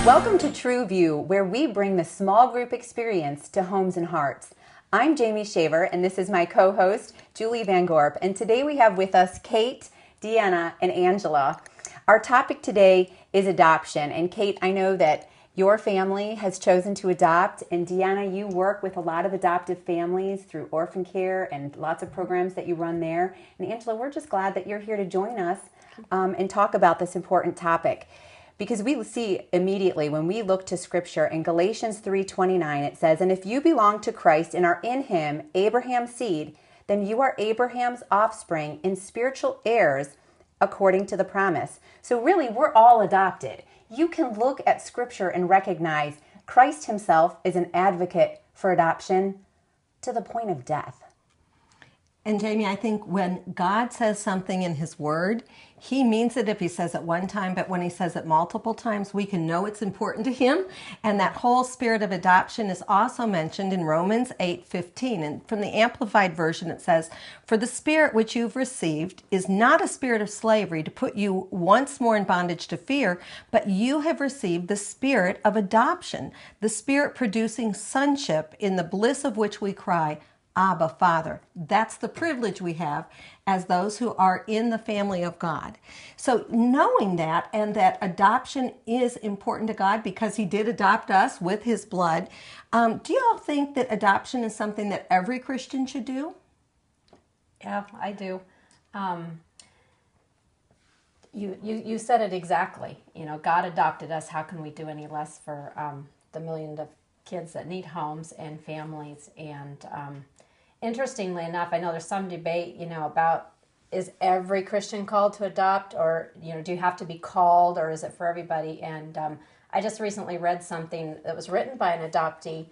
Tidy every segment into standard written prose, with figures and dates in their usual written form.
Welcome to True View, where we bring the small group experience to homes and hearts. I'm Jamie Shaver, and this is my co-host, Julie Van Gorp. And today we have with us Kate, Deanna, and Angela. Our topic today is adoption. And Kate, I know that your family has chosen to adopt, and Deanna, you work with a lot of adoptive families through orphan care and lots of programs that you run there. And Angela, we're just glad that you're here to join us and talk about this important topic. Because we see immediately when we look to Scripture in Galatians 3:29, it says, "And if you belong to Christ and are in him, Abraham's seed, then you are Abraham's offspring and spiritual heirs according to the promise." So really, we're all adopted. You can look at Scripture and recognize Christ himself is an advocate for adoption to the point of death. And Jamie, I think when God says something in his word, he means it if he says it one time, but when he says it multiple times, we can know it's important to him. And that whole spirit of adoption is also mentioned in Romans 8:15. And from the Amplified Version, it says, "For the spirit which you've received is not a spirit of slavery to put you once more in bondage to fear, but you have received the spirit of adoption, the spirit producing sonship, in the bliss of which we cry, Abba, Father." That's the privilege we have as those who are in the family of God. So knowing that, and that adoption is important to God because he did adopt us with his blood, do you all think that adoption is something that every Christian should do? Yeah, I do. You said it exactly. You know, God adopted us. How can we do any less for the millions of kids that need homes and families? And interestingly enough, I know there's some debate, about is every Christian called to adopt, or, do you have to be called, or is it for everybody? And I just recently read something that was written by an adoptee,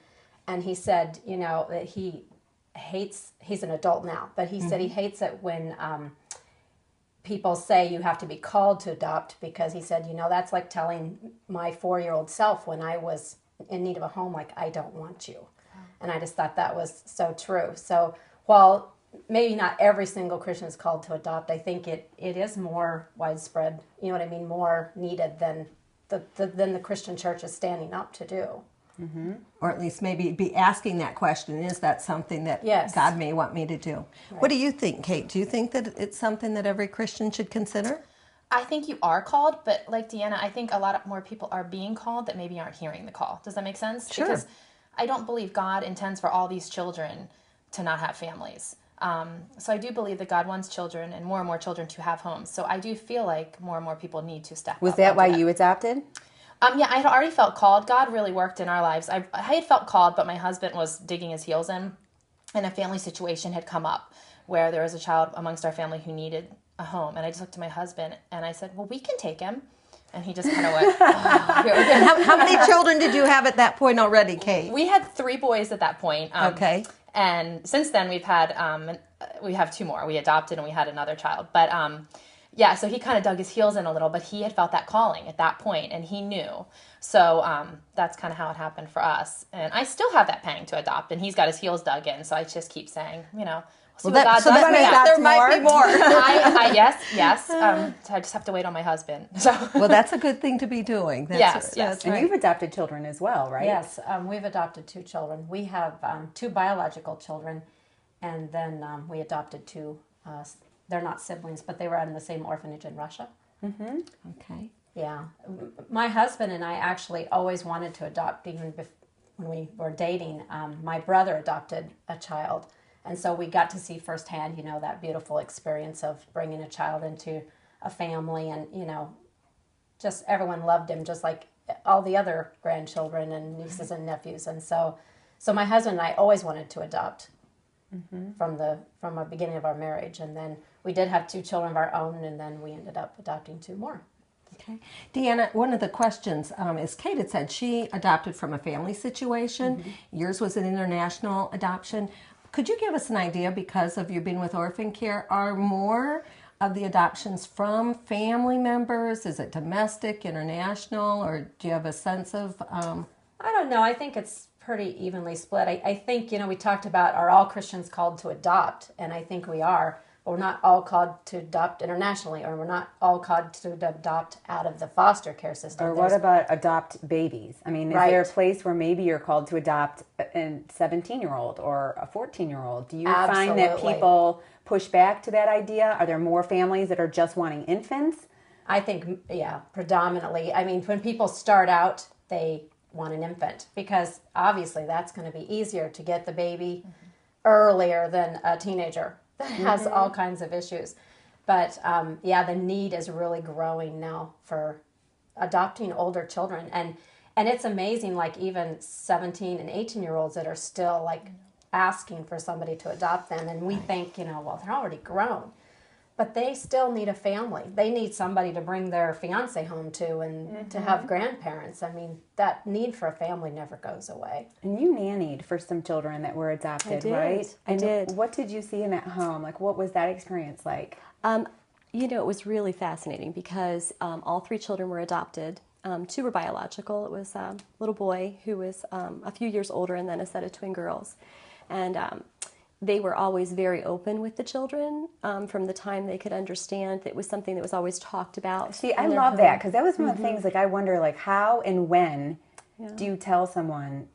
and he said, that he's an adult now, but he said he hates it when people say you have to be called to adopt, because he said, that's like telling my 4-year-old self when I was in need of a home, like, I don't want you. And I just thought that was so true. So while maybe not every single Christian is called to adopt, I think it is more widespread, more needed than the Christian church is standing up to do. Mm-hmm. Or at least maybe be asking that question, is that something that God may want me to do? Right. What do you think, Kate? Do you think that it's something that every Christian should consider? I think you are called, but like Deanna, I think a lot more people are being called that maybe aren't hearing the call. Does that make sense? Sure. Because I don't believe God intends for all these children to not have families. So I do believe that God wants children and more children to have homes. So I do feel like more and more people need to step up. Was that why you adopted? Yeah, I had already felt called. God really worked in our lives. I had felt called, but my husband was digging his heels in, and a family situation had come up where there was a child amongst our family who needed a home. And I just looked at my husband and I said, well, we can take him. And he just kind of went, oh, here we go. How many children did you have at that point already, Kate? We had 3 boys at that point. Okay. And since then we have 2 more. We adopted and we had another child. But so he kind of dug his heels in a little, but he had felt that calling at that point, and he knew. So that's kind of how it happened for us. And I still have that pang to adopt, and he's got his heels dug in. So I just keep saying, well, there might be more. Yes. So I just have to wait on my husband. So. Well, that's a good thing to be doing. Yes. And right. You've adopted children as well, right? Yes, we've adopted 2 children. We have 2 biological children, and then we adopted 2. They're not siblings, but they were in the same orphanage in Russia. Mm-hmm. Okay. Yeah. My husband and I actually always wanted to adopt, even when we were dating. My brother adopted a child. And so we got to see firsthand, that beautiful experience of bringing a child into a family, and, just everyone loved him, just like all the other grandchildren and nieces and nephews. And so my husband and I always wanted to adopt from the beginning of our marriage. And then we did have 2 children of our own, and then we ended up adopting 2 more. Okay. Deanna, one of the questions is Kate had said she adopted from a family situation. Mm-hmm. Yours was an international adoption. Could you give us an idea, because of you being with Orphan Care, are more of the adoptions from family members? Is it domestic, international, or do you have a sense of... I don't know. I think it's pretty evenly split. I think, we talked about, are all Christians called to adopt? And I think we are. we're not all called to adopt internationally, or we're not all called to adopt out of the foster care system. Or what about adopt babies? I mean, is there a place where maybe you're called to adopt a 17-year-old or a 14-year-old? Do you find that people push back to that idea? Are there more families that are just wanting infants? I think, predominantly. I mean, when people start out, they want an infant because obviously that's going to be easier to get the baby earlier than a teenager that has all kinds of issues. But the need is really growing now for adopting older children. And it's amazing, like even 17 and 18-year-olds that are still like asking for somebody to adopt them. And we think, well, they're already grown. But they still need a family. They need somebody to bring their fiance home to and to have grandparents. I mean, that need for a family never goes away. And you nannied for some children that were adopted, right? I did. What did you see in that home? Like, what was that experience like? It was really fascinating because all 3 children were adopted. 2 were biological. It was a little boy who was a few years older and then a set of twin girls. And they were always very open with the children from the time they could understand. It was something that was always talked about. See, I love that because that was one of the things, like, I wonder, like, how and when do you tell someone,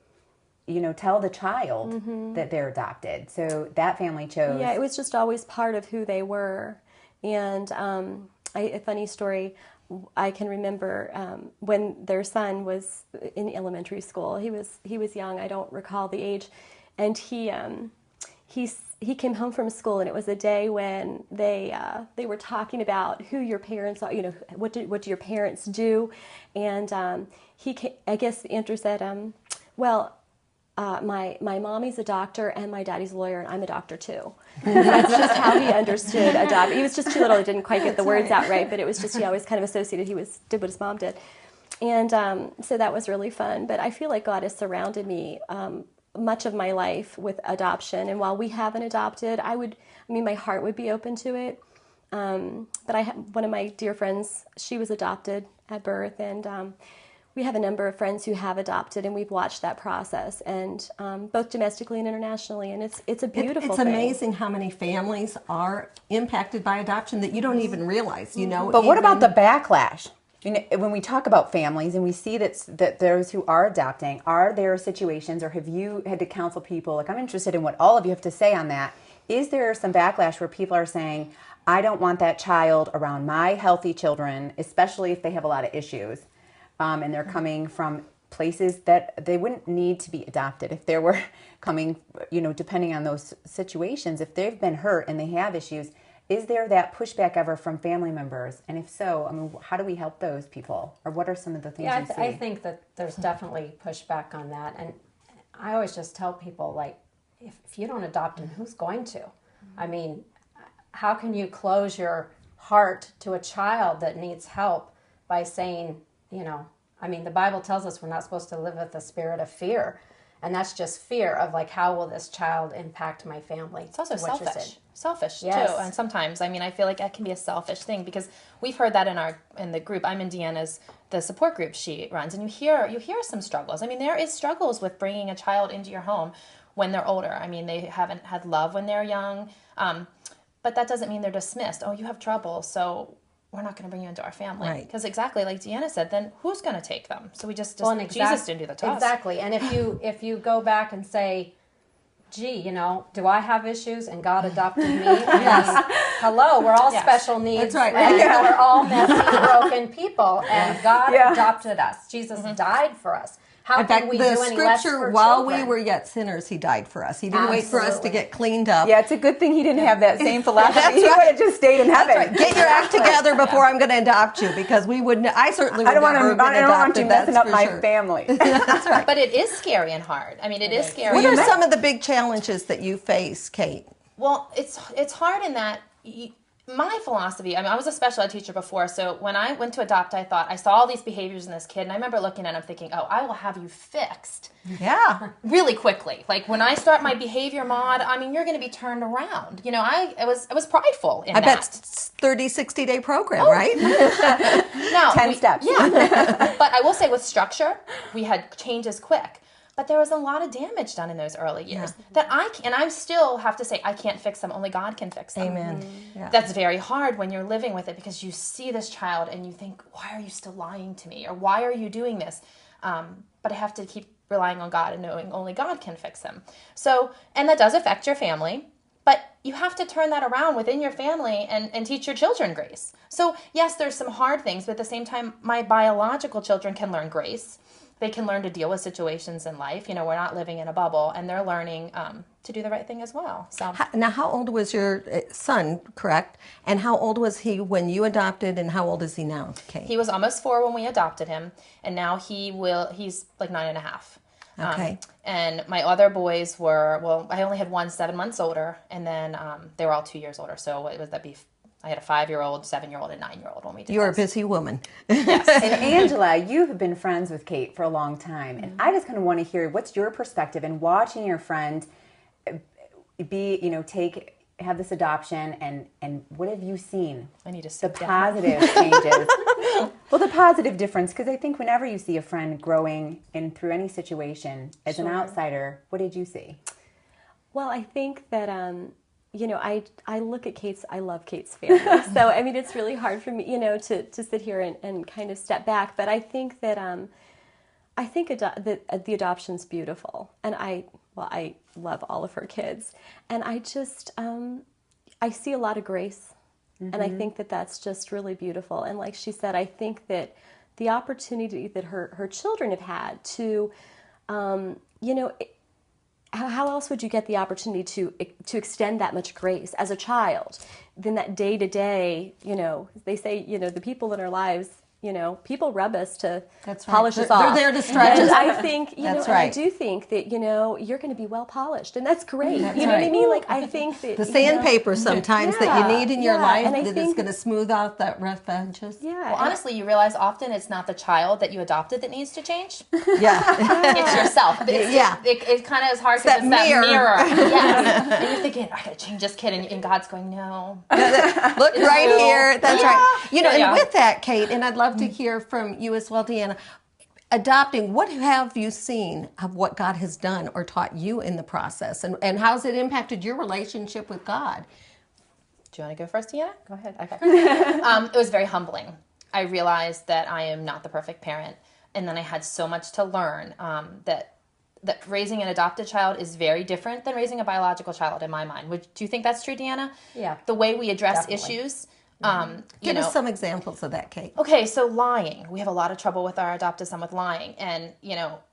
tell the child that they're adopted? So that family chose. Yeah, it was just always part of who they were. And a funny story, I can remember when their son was in elementary school. He was young. I don't recall the age. And he came home from school, and it was a day when they were talking about who your parents are. What do your parents do? And I guess the answer said, my mommy's a doctor and my daddy's a lawyer, and I'm a doctor too. That's just how he understood adopt. He was just too little; he didn't quite get the words out right. But it was just he always kind of associated did what his mom did, and so that was really fun. But I feel like God has surrounded me much of my life with adoption, and while we haven't adopted, my heart would be open to it. But I have one of my dear friends. She was adopted at birth, and we have a number of friends who have adopted, and we've watched that process, and both domestically and internationally, and it's a beautiful thing. It's amazing how many families are impacted by adoption that you don't even realize. But what about the backlash? When we talk about families and we see that those who are adopting, are there situations, or have you had to counsel people? Like, I'm interested in what all of you have to say on that. Is there some backlash where people are saying, I don't want that child around my healthy children, especially if they have a lot of issues, and they're coming from places that they wouldn't need to be adopted if they were coming, depending on those situations, if they've been hurt and they have issues. Is there that pushback ever from family members? And if so, how do we help those people? Or what are some of the things you see? I think that there's definitely pushback on that. And I always just tell people, like, if you don't adopt him, who's going to? I mean, how can you close your heart to a child that needs help by saying, the Bible tells us we're not supposed to live with a spirit of fear. And that's just fear of, like, how will this child impact my family? It's also selfish yes. too. And sometimes, I feel like that can be a selfish thing, because we've heard that in the group. I'm in Deanna's, the support group she runs, and you hear some struggles. There is struggles with bringing a child into your home when they're older. They haven't had love when they're young, but that doesn't mean they're dismissed. Oh, you have trouble, so we're not going to bring you into our family. Because exactly like Deanna said, then who's going to take them? So we Jesus didn't do that to us. Exactly. And if you go back and say, gee, do I have issues and God adopted me? Yes. Hello, we're all special needs. That's right. And we're all messy, broken people. And God adopted us. Jesus died for us. How in fact, can we the do any less scripture, for while children? we were yet sinners, he died for us. He didn't wait for us to get cleaned up. Yeah, it's a good thing he didn't have that same philosophy. That's He right. would have just stayed in heaven. That's right. Get your act together before I'm going to adopt you, because we wouldn't. I certainly would never have been adopted. I don't want you messing up my sure. family. That's right. But it is scary and hard. It is scary. What are some of the big challenges that you face, Kate? Well, it's hard in that my philosophy, I was a special ed teacher before, so when I went to adopt, I thought, I saw all these behaviors in this kid, and I remember looking at him thinking, oh, I will have you fixed. Yeah. Really quickly. Like, when I start my behavior mod, you're going to be turned around. I was prideful in that. I bet it's 30, 60-day program, right? Now, 10 steps. Yeah. But I will say with structure, we had changes quick. But there was a lot of damage done in those early years that I still have to say, I can't fix them. Only God can fix them. Amen. Yeah. That's very hard when you're living with it, because you see this child and you think, why are you still lying to me? Or why are you doing this? But I have to keep relying on God and knowing only God can fix them. So, and that does affect your family, but you have to turn that around within your family and teach your children grace. So yes, there's some hard things, but at the same time, my biological children can learn grace. They can learn to deal with situations in life. You know, we're not living in a bubble, and they're learning to do the right thing as well. So Now, how old was your son, correct? And how old was he when you adopted, and how old is he now, Kate? he was almost 4 when we adopted him, and now he's like 9.5. Okay. And my other boys were, well, I only had one 7 months older, and then they were all 2 years older. So what would that be? I had a 5-year-old, 7-year-old, and 9-year-old when we did You're a this. busy woman. And Angela, you have been friends with Kate for a long time, and I just kind of want to hear what's your perspective in watching your friend have this adoption, and what have you seen? I need to The sit down. positive changes. Well, the positive difference, because I think whenever you see a friend growing in through any situation as an outsider, what did you see? Well, I think that I look at I love Kate's family. So I mean, it's really hard for me, to sit here and kind of step back. But I think that the adoption's beautiful, and I love all of her kids, and I just I see a lot of grace, and I think that that's just really beautiful. And like she said, I think that the opportunity that her children have had to, how else would you get the opportunity to extend that much grace as a child? Then that day to day, they say, the people in our lives, people rub us to polish us off. They're there to stretch us. And I think, That's and right. I do think that, you're going to be well polished, and that's great. That's you know what I right. mean? Like, I think that The sandpaper sometimes that you need in your life and I that is think going to smooth out that rough edges. Yeah. Well, honestly, you realize often it's not the child that you adopted that needs to change. Yeah. It's yourself. Yeah. It kind of is hard because that it's that mirror. Yes. And you're thinking, I got to change this kid. And God's going, no. Look right here. That's right. Yeah. And with that, Kate, and I'd love to hear from you as well, Deanna. Adopting, what have you seen of what God has done or taught you in the process? And how's it impacted your relationship with God? Do you want to go first, Deanna? Go ahead. Okay. It was very humbling. I realized that I am not the perfect parent. And then I had so much to learn that raising an adopted child is very different than raising a biological child in my mind. Do you think that's true, Deanna? Yeah. The way we address Definitely. issues. Give us some examples of that, Kate. Okay, so lying. We have a lot of trouble with our adopted son with lying. And,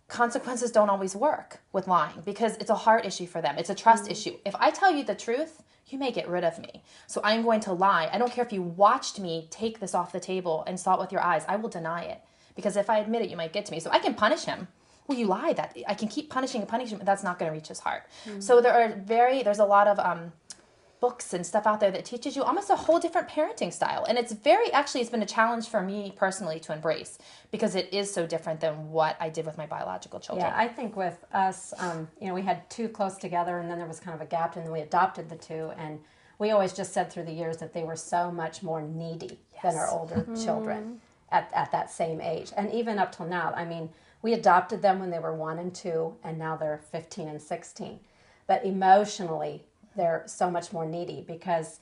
consequences don't always work with lying because it's a heart issue for them. It's a trust issue. If I tell you the truth, you may get rid of me. So I'm going to lie. I don't care if you watched me take this off the table and saw it with your eyes. I will deny it. Because if I admit it, you might get to me. So I can punish him. Well, you lied. That I can keep punishing and punishing him, but that's not going to reach his heart. So there's a lot of books and stuff out there that teaches you almost a whole different parenting style. And it's been a challenge for me personally to embrace because it is so different than what I did with my biological children. Yeah, I think with us, we had 2 close together, and then there was kind of a gap, and then we adopted the 2, and we always just said through the years that they were so much more needy than our older children at that same age. And even up till now, I mean, we adopted them when they were 1 and 2, and now they're 15 and 16. But emotionally, they're so much more needy because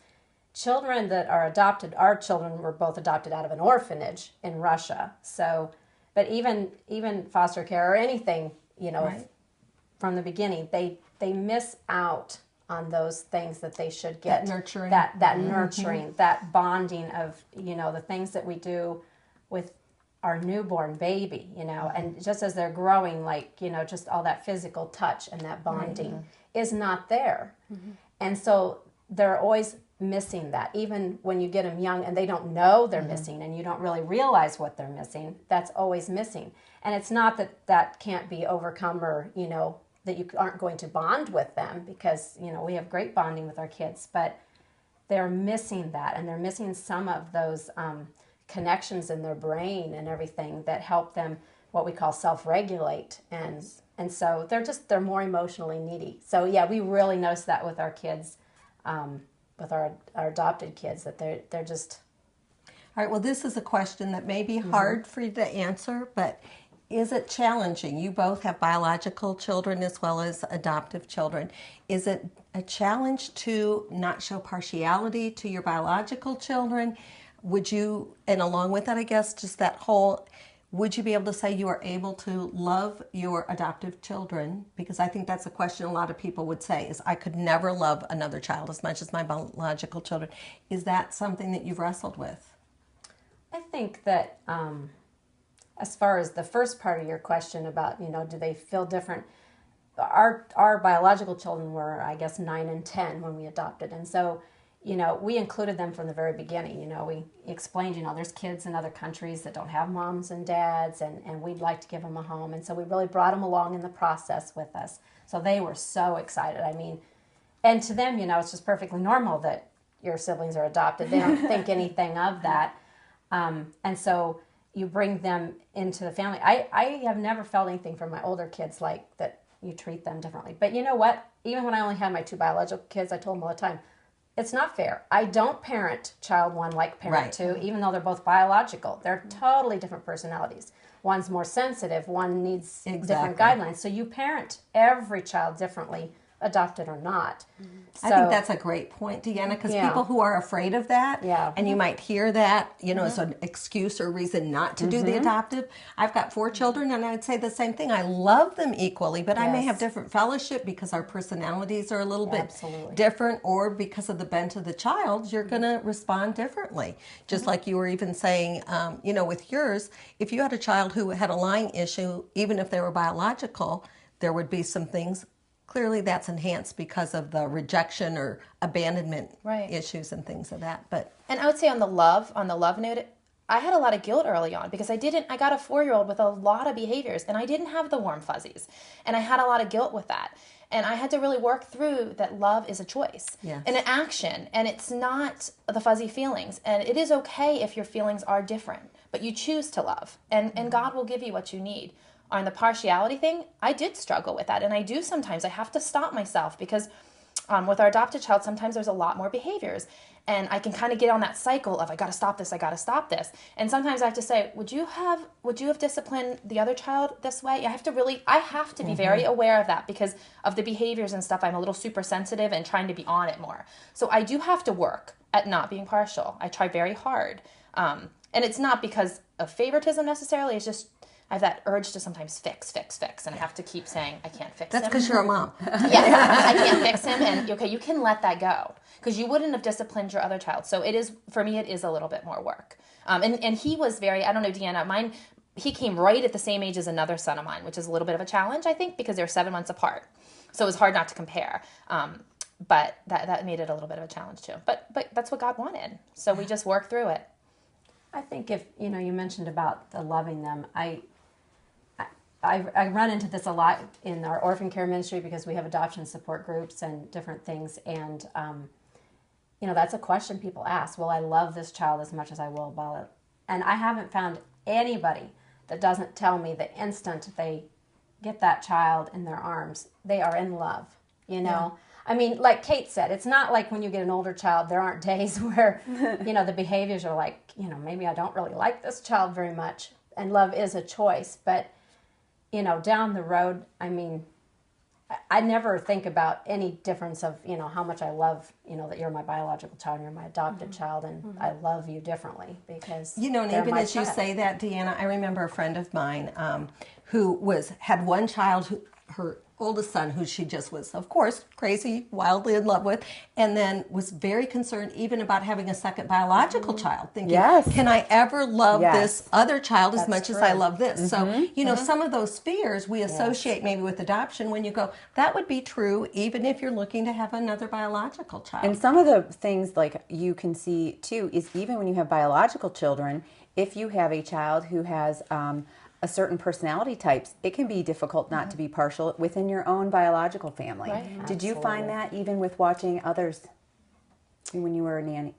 children that are adopted, our children were both adopted out of an orphanage in Russia. So, but even foster care or anything, from the beginning, they miss out on those things that they should get. That nurturing. That nurturing, that bonding of, the things that we do with our newborn baby, and just as they're growing, just all that physical touch and that bonding is not there. And so they're always missing that. Even when you get them young and they don't know they're missing and you don't really realize what they're missing, that's always missing. And it's not that can't be overcome or, that you aren't going to bond with them because, we have great bonding with our kids, but they're missing that, and they're missing some of those connections in their brain and everything that help them what we call self-regulate, and so they're more emotionally needy. So yeah, we really notice that with our kids, with our adopted kids, that they're just. All right, well, this is a question that may be hard for you to answer, but is it challenging? You both have biological children as well as adoptive children. Is it a challenge to not show partiality to your biological children? Would you, and along with that, I guess, just that whole, would you be able to say you are able to love your adoptive children? Because I think that's a question a lot of people would say, is I could never love another child as much as my biological children. Is that something that you've wrestled with? I think that as far as the first part of your question about, do they feel different? Our biological children were, I guess, 9 and 10 when we adopted. And so, we included them from the very beginning. We explained, there's kids in other countries that don't have moms and dads, and we'd like to give them a home. And so we really brought them along in the process with us. So they were so excited. I mean, and to them, it's just perfectly normal that your siblings are adopted. They don't think anything of that. And so you bring them into the family. I have never felt anything from my older kids like that you treat them differently. But you know what? Even when I only had my 2 biological kids, I told them all the time, it's not fair. I don't parent child 1 like parent 2, even though they're both biological. They're totally different personalities. One's more sensitive. One needs different guidelines. So you parent every child differently, adopted or not. I think that's a great point, Deanna, because people who are afraid of that, and you might hear that, as an excuse or reason not to do the adoptive. I've got 4 children, and I'd say the same thing. I love them equally, but I may have different fellowship because our personalities are a little bit different, or because of the bent of the child, you're going to respond differently. Just like you were even saying, with yours, if you had a child who had a lying issue, even if they were biological, there would be some things. Clearly that's enhanced because of the rejection or abandonment issues and things of that. And I would say on the love note, I had a lot of guilt early on because I got a 4-year-old with a lot of behaviors, and I didn't have the warm fuzzies. And I had a lot of guilt with that. And I had to really work through that love is a choice and an action, and it's not the fuzzy feelings. And it is okay if your feelings are different, but you choose to love, and God will give you what you need. On the partiality thing, I did struggle with that, and I do sometimes. I have to stop myself because with our adopted child, sometimes there's a lot more behaviors, and I can kind of get on that cycle of I got to stop this. And sometimes I have to say, would you have disciplined the other child this way? I have to be very aware of that because of the behaviors and stuff. I'm a little super sensitive and trying to be on it more. So I do have to work at not being partial. I try very hard, and it's not because of favoritism necessarily. It's just I have that urge to sometimes fix, and I have to keep saying, I can't fix him. That's because you're a mom. I can't fix him, and you can let that go, because you wouldn't have disciplined your other child. So for me, it is a little bit more work. And he was very, I don't know, Deanna, he came right at the same age as another son of mine, which is a little bit of a challenge, I think, because they're 7 months apart. So it was hard not to compare. But that made it a little bit of a challenge too. But that's what God wanted. So we just worked through it. I think if, you mentioned about the loving them, I run into this a lot in our orphan care ministry because we have adoption support groups and different things. And, that's a question people ask. Will I love this child as much as I will Bella? And I haven't found anybody that doesn't tell me the instant they get that child in their arms, they are in love, Yeah. I mean, like Kate said, it's not like when you get an older child, there aren't days where, the behaviors are like, maybe I don't really like this child very much. And love is a choice. But down the road, I mean, I never think about any difference of, how much I love, that you're my biological child and you're my adopted child, and I love you differently because and even as you say that, Deanna, I remember a friend of mine who had one child, her oldest son, who she just was, of course, crazy, wildly in love with, and then was very concerned even about having a second biological child, thinking, can I ever love this other child as much as I love this? So, some of those fears we associate maybe with adoption when you go, that would be true even if you're looking to have another biological child. And some of the things like you can see too is even when you have biological children, if you have a child who has a certain personality types, it can be difficult not to be partial within your own biological family. Right. Did you find that even with watching others when you were a nanny?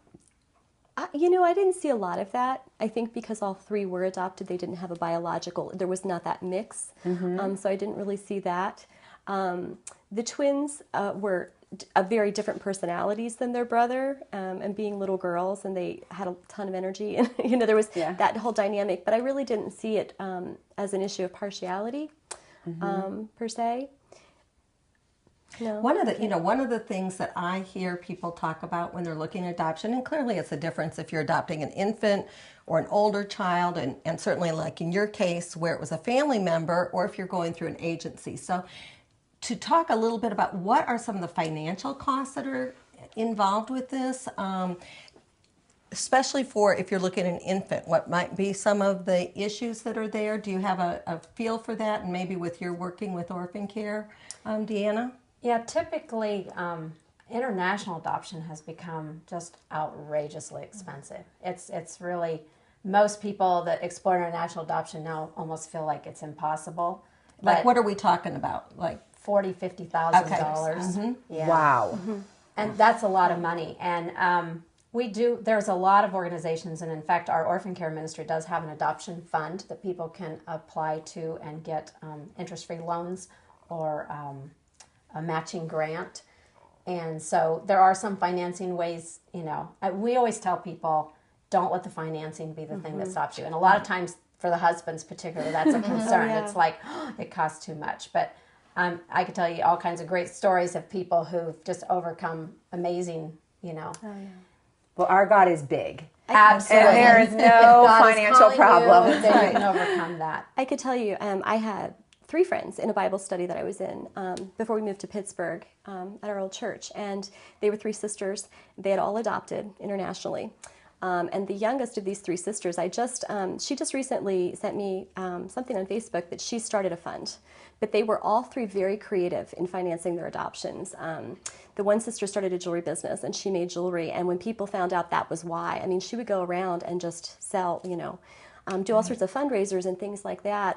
I didn't see a lot of that. I think because all 3 were adopted, they didn't have a biological, there was not that mix. So I didn't really see that. The twins were very different personalities than their brother, and being little girls, and they had a ton of energy, and there was that whole dynamic. But I really didn't see it as an issue of partiality per se. No. One of the things that I hear people talk about when they're looking at adoption, and clearly it's a difference if you're adopting an infant or an older child, and certainly like in your case where it was a family member, or if you're going through an agency. So to talk a little bit about what are some of the financial costs that are involved with this, especially for if you're looking at an infant, what might be some of the issues that are there? Do you have a feel for that? And maybe with your working with orphan care, Deanna? Yeah, typically international adoption has become just outrageously expensive. It's really, most people that explore international adoption now almost feel like it's impossible. Like, what are we talking about? Like $40,000-$50,000. Okay. Yeah. Wow. And that's a lot of money. And there's a lot of organizations, and in fact, our orphan care ministry does have an adoption fund that people can apply to and get interest-free loans or a matching grant. And so there are some financing ways, we always tell people, don't let the financing be the thing that stops you. And a lot of times for the husbands particularly, that's a concern. It's like, it costs too much. But I could tell you all kinds of great stories of people who've just overcome amazing, Well, our God is big. Absolutely. And there is no financial problem. You can overcome that. I could tell you, I had 3 friends in a Bible study that I was in before we moved to Pittsburgh at our old church. And they were 3 sisters. They had all adopted internationally. And the youngest of these 3 sisters, she just recently sent me something on Facebook that she started a fund. But they were all 3 very creative in financing their adoptions. The one sister started a jewelry business, and she made jewelry. And when people found out that was why, she would go around and just sell, do all sorts of fundraisers and things like that.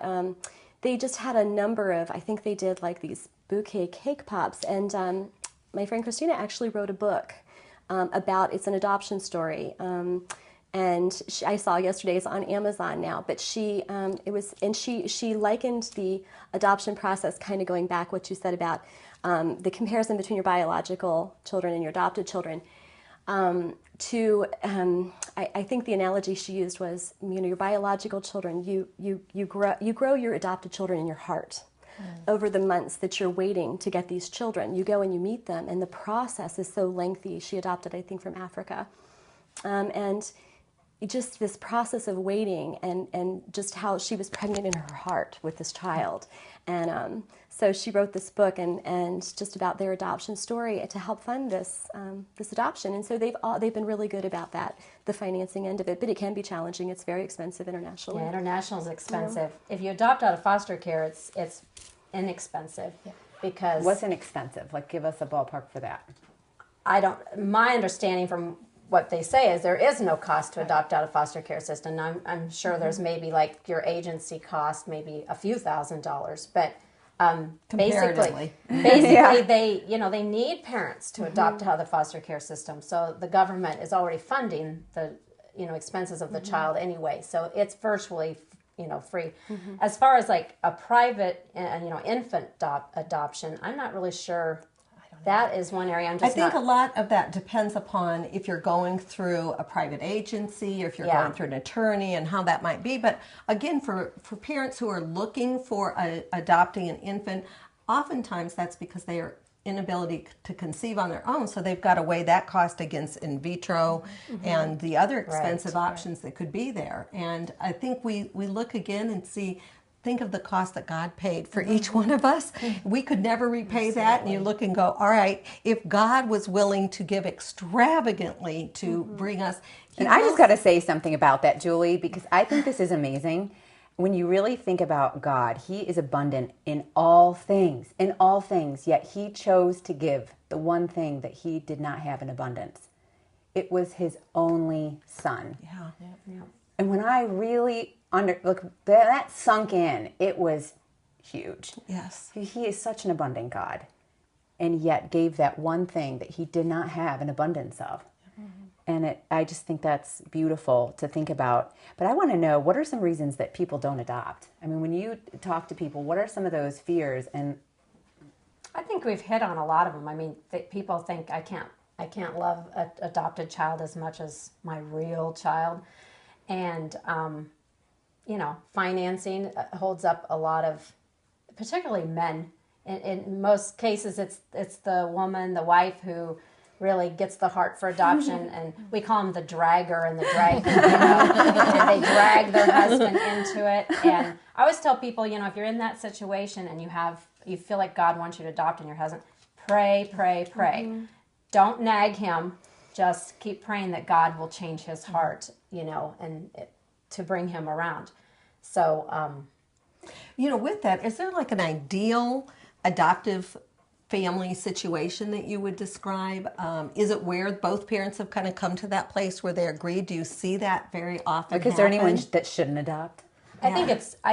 They just had a number of, I think they did like these bouquet cake pops. And my friend Christina actually wrote a book it's an adoption story. And I saw yesterday, it's on Amazon now, but she likened the adoption process, kind of going back what you said about the comparison between your biological children and your adopted children. I think the analogy she used was, your biological children, you grow your adopted children in your heart. Over the months that you're waiting to get these children. You go and you meet them, and the process is so lengthy. She adopted, I think, from Africa. And just this process of waiting and just how she was pregnant in her heart with this child. And so she wrote this book and just about their adoption story to help fund this adoption. And so they've been really good about that, the financing end of it. But it can be challenging. It's very expensive internationally. Yeah, international is expensive. If you adopt out of foster care, it's inexpensive because... What's inexpensive? Like, give us a ballpark for that. My understanding from what they say is there is no cost to adopt out of foster care system. I'm sure there's maybe like your agency cost, maybe a few $1,000s, but basically they need parents to adopt out of the foster care system. So the government is already funding the expenses of the child anyway. So it's virtually free. As far as like a private infant adoption, I'm not really sure. That is one area I think a lot of that depends upon if you're going through a private agency or if you're going through an attorney and how that might be. But again, for parents who are looking for adopting an infant, oftentimes that's because they are inability to conceive on their own. So they've got to weigh that cost against in vitro and the other expensive options that could be there. And I think we look again and think of the cost that God paid for each one of us. We could never repay that. And you look and go, all right, if God was willing to give extravagantly to bring us. And I just got to say something about that, Julie, because I think this is amazing. When you really think about God, He is abundant in all things, yet He chose to give the one thing that He did not have in abundance. It was His only Son. Yeah. And when I really that sunk in, it was huge. Yes. He is such an abundant God, and yet gave that one thing that He did not have an abundance of. And I just think that's beautiful to think about. But I want to know, what are some reasons that people don't adopt? I mean, when you talk to people, what are some of those fears? And I think we've hit on a lot of them. I mean, people think I can't love an adopted child as much as my real child, and financing holds up a lot of, particularly men. In most cases, it's the woman, the wife, who really gets the heart for adoption, and we call them the dragger and the drag, and they drag their husband into it. And I always tell people, if you're in that situation and you feel like God wants you to adopt and your husband, pray, pray, pray. Mm-hmm. Don't nag him. Just keep praying that God will change his heart, and to bring him around. So, with that, is there like an ideal adoptive family situation that you would describe? Is it where both parents have kind of come to that place where they agree? Do you see that very often? Is there anyone that shouldn't adopt? I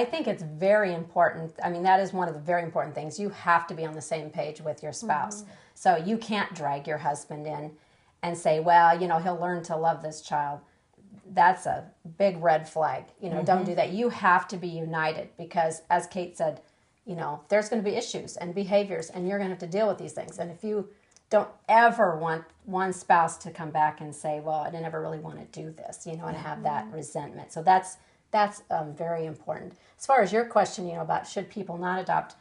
think it's very important. I mean, that is one of the very important things. You have to be on the same page with your spouse. Mm-hmm. So you can't drag your husband in and say, well, he'll learn to love this child. That's a big red flag. Mm-hmm. Don't do that. You have to be united because, as Kate said, there's going to be issues and behaviors, and you're going to have to deal with these things. And if you don't ever want one spouse to come back and say, well, I never really want to do this, and have that resentment. So that's very important. As far as your question, about should people not adopt,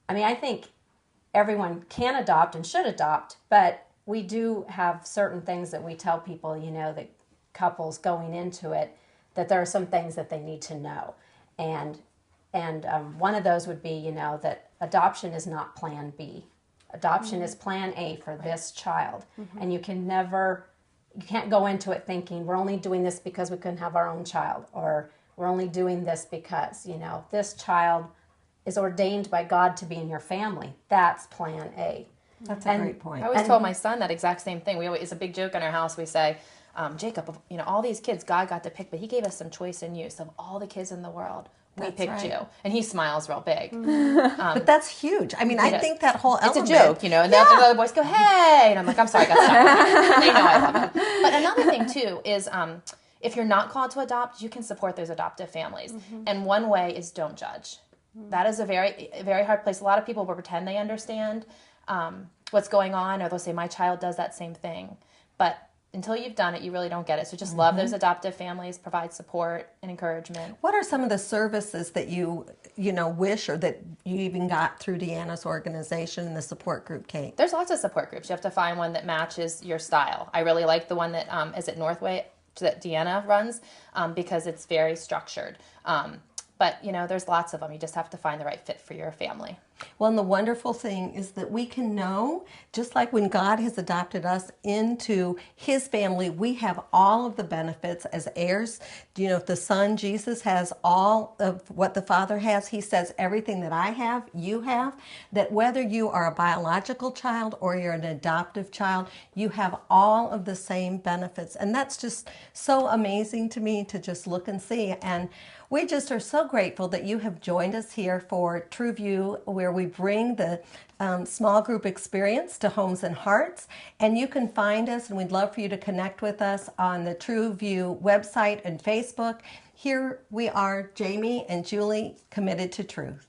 I mean, I think everyone can adopt and should adopt, but we do have certain things that we tell people, that couples going into it, that there are some things that they need to know. And one of those would be, that adoption is not plan B. Adoption mm-hmm. is plan A for this child. Mm-hmm. And you can't go into it thinking we're only doing this because we couldn't have our own child, or we're only doing this because, this child is ordained by God to be in your family. That's plan A. That's a great point. I always told my son that exact same thing. It's a big joke in our house. We say, Jacob, all these kids God got to pick, but he gave us some choice and use of all the kids in the world. We picked you. And he smiles real big. But that's huge. I mean, I think that whole element. It's a joke, and the other boys go, hey! And I'm like, I'm sorry, I got stuck. They know I love them. But another thing, too, is if you're not called to adopt, you can support those adoptive families. Mm-hmm. And one way is don't judge. Mm-hmm. That is a very, very hard place. A lot of people will pretend they understand what's going on, or they'll say, my child does that same thing. But until you've done it, you really don't get it. So just love those adoptive families, provide support and encouragement. What are some of the services that you wish, or that you even got through Deanna's organization and the support group, Kate? There's lots of support groups. You have to find one that matches your style. I really like the one that is at Northway that Deanna runs because it's very structured. But, there's lots of them. You just have to find the right fit for your family. Well, and the wonderful thing is that we can know, just like when God has adopted us into his family, we have all of the benefits as heirs. If the Son, Jesus, has all of what the Father has, he says, everything that I have, you have, that whether you are a biological child or you're an adoptive child, you have all of the same benefits. And that's just so amazing to me to just look and see. And we just are so grateful that you have joined us here for TrueView, where we bring the small group experience to homes and hearts. And you can find us, and we'd love for you to connect with us on the TrueView website and Facebook. Here we are, Jamie and Julie, committed to truth.